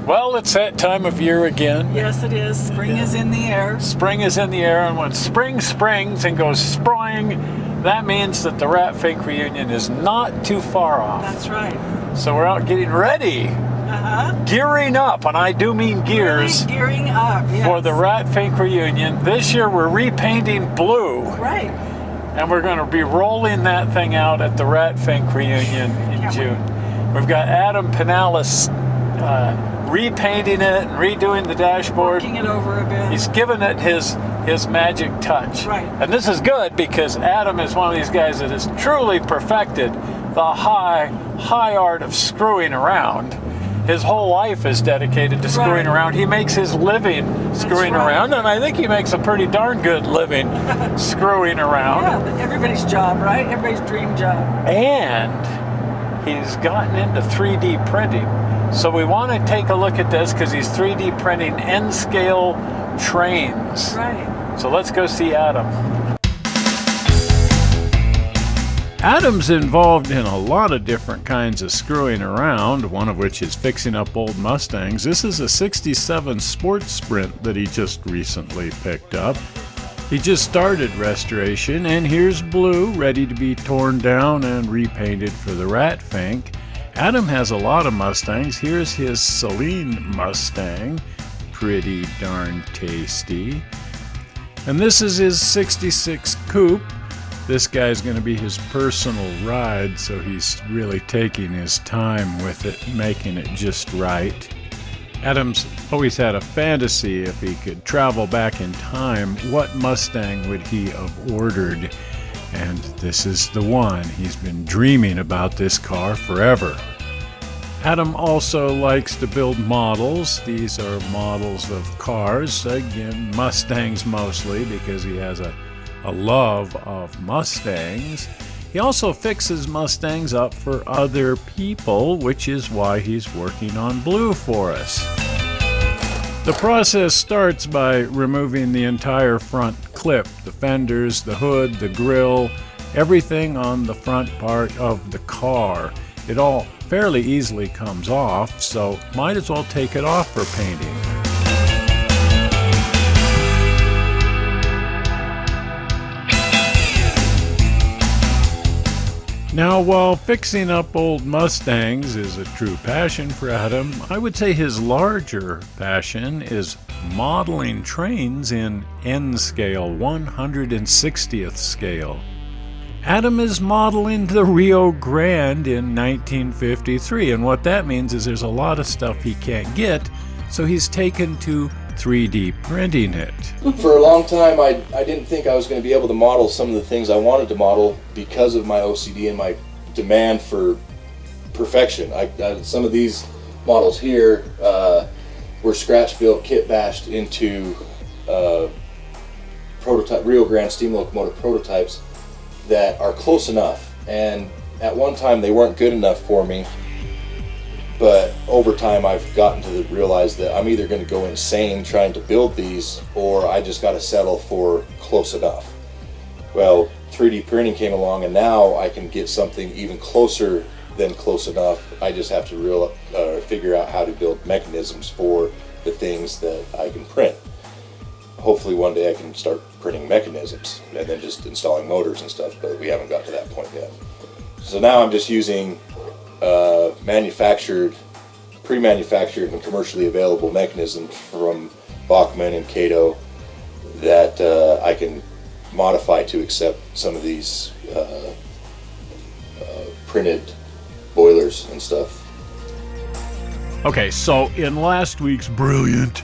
Well, it's that time of year again. Yes, it is. Spring is in the air. Spring is in the air, and when spring springs and goes sproing, that means that the Rat Fink reunion is not too far off. That's right. So we're out getting ready, gearing up, and I do mean gears. Really gearing up, yes. For the Rat Fink reunion. This year we're repainting blue. Right. And we're going to be rolling that thing out at the Rat Fink reunion in June. We've got Adam Pinales repainting it and redoing the dashboard. Working it over a bit. He's given it his magic touch. Right. And this is good because Adam is one of these guys that has truly perfected the high art of screwing around. His whole life is dedicated to screwing around. He makes his living screwing around, and I think he makes a pretty darn good living screwing around. Yeah, everybody's job, right? Everybody's dream job. And he's gotten into 3D printing. So we want to take a look at this because he's 3D printing N-scale trains. Right. So let's go see Adam. Adam's involved in a lot of different kinds of screwing around, one of which is fixing up old Mustangs. This is a 67 Sports Sprint that he just recently picked up. He just started restoration, and here's blue, ready to be torn down and repainted for the Rat Fink. Adam has a lot of Mustangs. Here's his Celine Mustang. Pretty darn tasty. And this is his 66 Coupe. This guy's going to be his personal ride, so he's really taking his time with it, making it just right. Adam's always had a fantasy if he could travel back in time, what Mustang would he have ordered? And this is the one. He's been dreaming about this car forever. Adam also likes to build models. These are models of cars, again, Mustangs mostly, because he has a love of Mustangs. He also fixes Mustangs up for other people, which is why he's working on blue for us. The process starts by removing the entire front clip, the fenders, the hood, the grille, everything on the front part of the car. It all fairly easily comes off, so might as well take it off for painting. Now, while fixing up old Mustangs is a true passion for Adam, I would say his larger passion is modeling trains in N-scale, 160th scale. Adam is modeling the Rio Grande in 1953, and what that means is there's a lot of stuff he can't get, so he's taken to 3D printing it. For a long time, I didn't think I was going to be able to model some of the things I wanted to model because of my OCD and my demand for perfection. Some of these models here were scratch-built, kit-bashed into prototype Rio Grande steam locomotive prototypes that are close enough. And at one time, they weren't good enough for me. But over time, I've gotten to realize that I'm either going to go insane trying to build these, or I just got to settle for close enough. Well, 3D printing came along, and now I can get something even closer than close enough. I just have to figure out how to build mechanisms for the things that I can print. Hopefully one day I can start printing mechanisms and then just installing motors and stuff, but we haven't got to that point yet. So now I'm just using pre-manufactured and commercially available mechanisms from Bachmann and Kato that I can modify to accept some of these printed boilers and stuff. Okay, so in last week's brilliant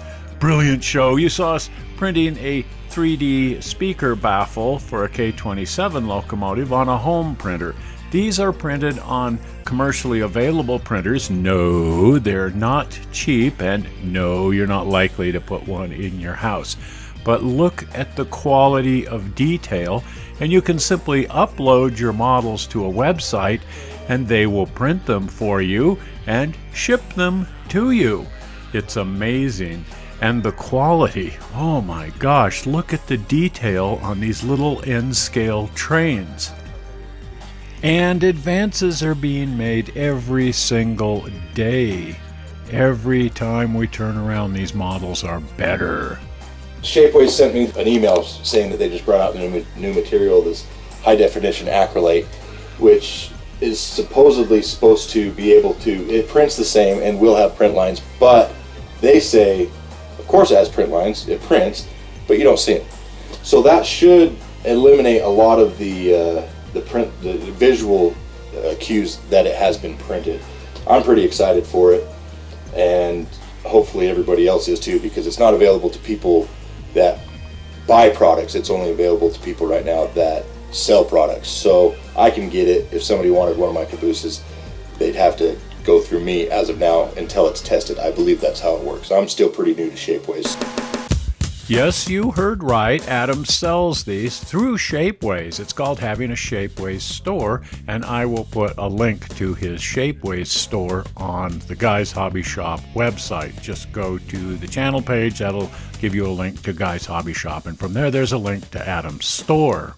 show, you saw us printing a 3D speaker baffle for a K27 locomotive on a home printer. These are printed on commercially available printers. No, they're not cheap, and no, you're not likely to put one in your house. But look at the quality of detail, and you can simply upload your models to a website, and they will print them for you and ship them to you. It's amazing. And the quality, oh my gosh, look at the detail on these little N-scale trains. And advances are being made every single day. Every time we turn around, these models are better. Shapeways sent me an email saying that they just brought out new material, this high definition acrylate, which is supposedly supposed to be able to, it prints the same and will have print lines, but they say, of course it has print lines, it prints, but you don't see it. So that should eliminate a lot of the visual cues that it has been printed. I'm pretty excited for it, and hopefully everybody else is too, because it's not available to people that buy products. It's only available to people right now that sell products. So I can get it. If somebody wanted one of my cabooses, they'd have to go through me as of now until it's tested. I believe that's how it works. I'm still pretty new to Shapeways. Yes, you heard right. Adam sells these through Shapeways. It's called having a Shapeways store, and I will put a link to his Shapeways store on the Guys Hobby Shop website. Just go to the channel page. That'll give you a link to Guys Hobby Shop, and from there's a link to Adam's store.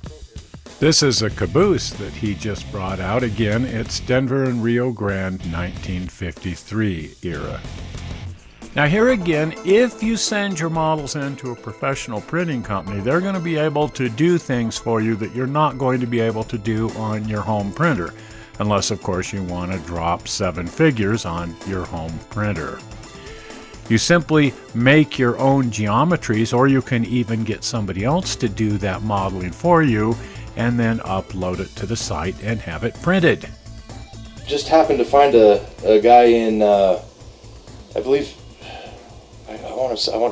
This is a caboose that he just brought out. Again, it's Denver and Rio Grande 1953 era. Now here again, if you send your models into a professional printing company, they're going to be able to do things for you that you're not going to be able to do on your home printer, unless of course you want to drop 7 figures on your home printer. You simply make your own geometries, or you can even get somebody else to do that modeling for you and then upload it to the site and have it printed. Just happened to find a guy in, I believe,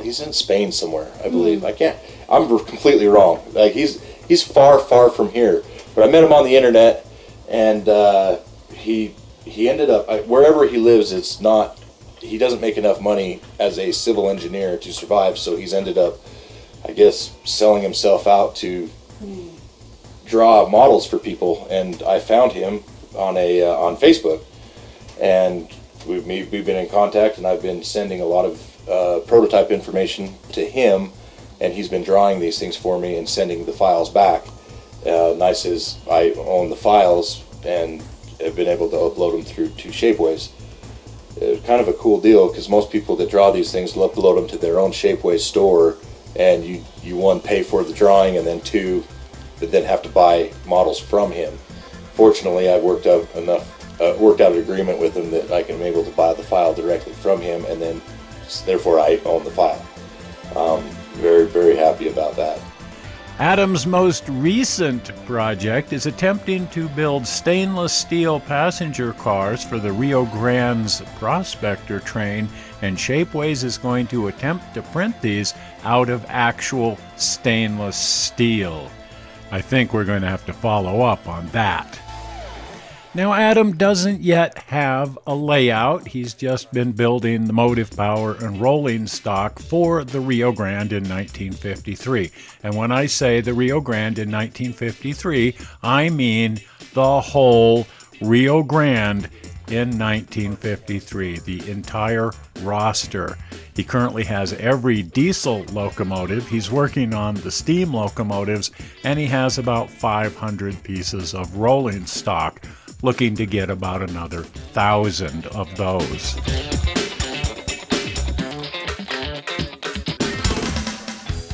he's in Spain somewhere, I believe. I'm completely wrong. Like he's far from here. But I met him on the internet, and he ended up wherever he lives. He doesn't make enough money as a civil engineer to survive. So he's ended up, I guess, selling himself out to draw models for people. And I found him on Facebook, and we've been in contact, and I've been sending a lot of prototype information to him, and he's been drawing these things for me and sending the files back. Nice is I own the files and have been able to upload them through to Shapeways. It's kind of a cool deal, because most people that draw these things will upload them to their own Shapeways store, and you one, pay for the drawing, and then two, that then have to buy models from him. Fortunately, I've worked out an agreement with him that I can be able to buy the file directly from him, and then therefore I own the file. Very, very happy about that. Adam's most recent project is attempting to build stainless steel passenger cars for the Rio Grande's Prospector train, and Shapeways is going to attempt to print these out of actual stainless steel. I think we're going to have to follow up on that. Now, Adam doesn't yet have a layout. He's just been building the motive power and rolling stock for the Rio Grande in 1953. And when I say the Rio Grande in 1953, I mean the whole Rio Grande in 1953, the entire roster. He currently has every diesel locomotive. He's working on the steam locomotives, and he has about 500 pieces of rolling stock, looking to get about another 1,000 of those.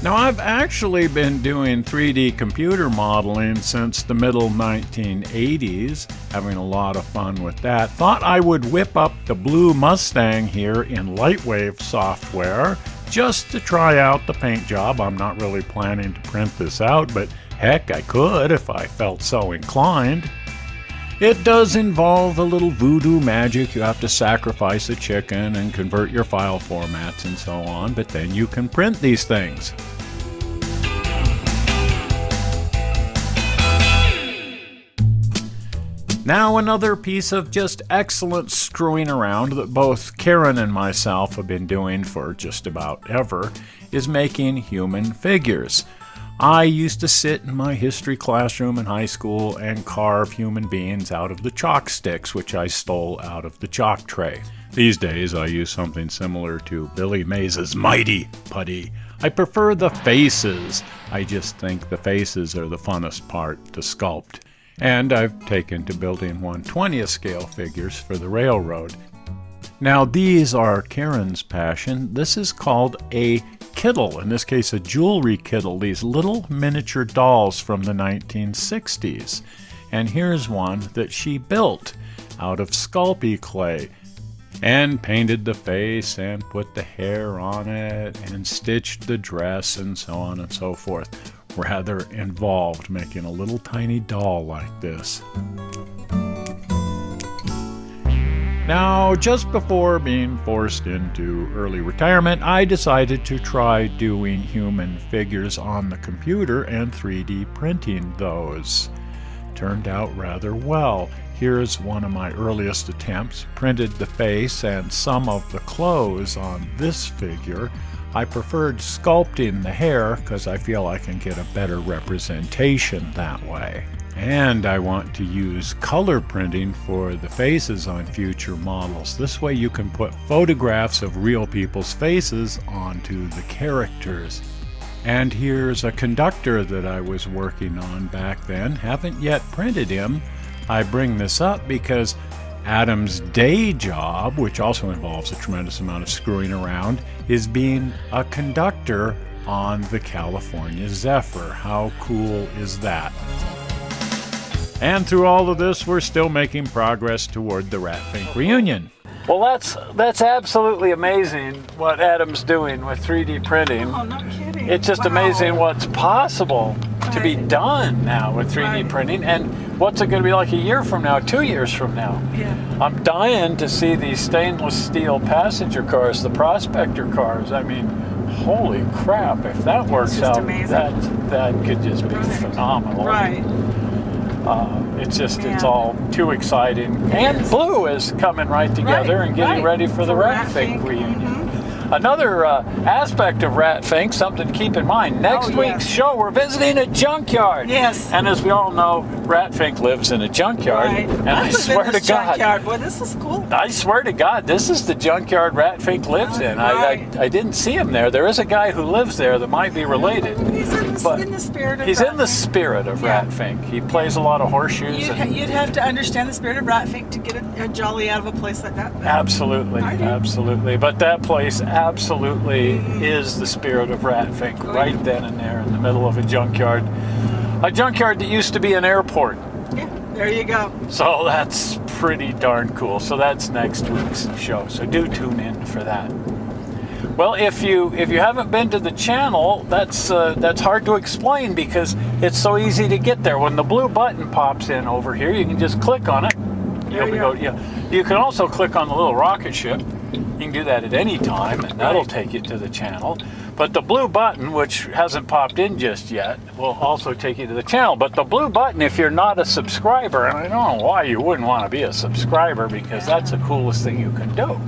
Now, I've actually been doing 3D computer modeling since the middle 1980s, having a lot of fun with that. Thought I would whip up the blue Mustang here in Lightwave software just to try out the paint job. I'm not really planning to print this out, but heck, I could if I felt so inclined. It does involve a little voodoo magic. You have to sacrifice a chicken and convert your file formats and so on, but then you can print these things. Now, another piece of just excellent screwing around that both Karen and myself have been doing for just about ever is making human figures. I used to sit in my history classroom in high school and carve human beings out of the chalk sticks, which I stole out of the chalk tray. These days, I use something similar to Billy Mays' Mighty Putty. I prefer the faces. I just think the faces are the funnest part to sculpt. And I've taken to building 1/20th scale figures for the railroad. Now these are Karen's passion. This is called a kittle, in this case a jewelry kittle, these little miniature dolls from the 1960s. And here's one that she built out of Sculpey clay and painted the face and put the hair on it and stitched the dress and so on and so forth. Rather involved making a little tiny doll like this. Now, just before being forced into early retirement, I decided to try doing human figures on the computer and 3D printing those. Turned out rather well. Here's one of my earliest attempts. Printed the face and some of the clothes on this figure. I preferred sculpting the hair because I feel I can get a better representation that way. And I want to use color printing for the faces on future models. This way you can put photographs of real people's faces onto the characters. And here's a conductor that I was working on back then. Haven't yet printed him. I bring this up because Adam's day job, which also involves a tremendous amount of screwing around, is being a conductor on the California Zephyr. How cool is that? And through all of this, we're still making progress toward the Ratfink reunion. Well, that's absolutely amazing what Adam's doing with 3D printing. Oh, no kidding. It's just amazing what's possible to be done now with 3D printing. And what's it going to be like a year from now, 2 years from now? Yeah. I'm dying to see these stainless steel passenger cars, the Prospector cars. I mean, holy crap, if that works just out, amazing. that could just be phenomenal. Right. It's all too exciting. And Blue is coming right together and getting ready for the Ratfink reunion. Another aspect of Ratfink, something to keep in mind. Next week's show, we're visiting a junkyard. Yes. And as we all know, Ratfink lives in a junkyard. Right. And I swear to God, junkyard. Boy, this is cool. I swear to God, this is the junkyard Ratfink lives in. Right. I didn't see him there. There is a guy who lives there that might be related. He's in the spirit of He's in the Ratfink. spirit of Ratfink. He plays a lot of horseshoes. You'd have to understand the spirit of Ratfink to get a jolly out of a place like that. Absolutely, I do. absolutely. But that place absolutely is the spirit of Ratfink, right then and there in the middle of a junkyard. A junkyard that used to be an airport. Yeah, there you go. So that's pretty darn cool. So that's next week's show. So do tune in for that. Well, if you haven't been to the channel, that's hard to explain because it's so easy to get there. When the blue button pops in over here, you can just click on it. There you go. Yeah. You can also click on the little rocket ship. You can do that at any time, and that'll take you to the channel. But the blue button, which hasn't popped in just yet, will also take you to the channel. But the blue button, if you're not a subscriber, and I don't know why you wouldn't want to be a subscriber because that's the coolest thing you can do.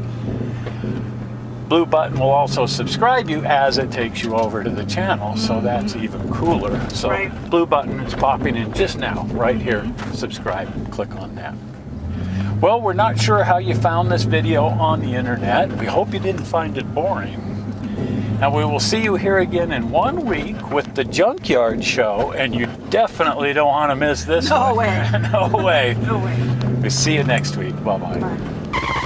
Blue button will also subscribe you as it takes you over to the channel, so that's even cooler. So blue button is popping in just now, right here. Subscribe, click on that. Well, we're not sure how you found this video on the internet. We hope you didn't find it boring. And we will see you here again in 1 week with the Junkyard Show, and you definitely don't want to miss this one. No way. No way. No way. We'll see you next week. Bye-bye. Bye.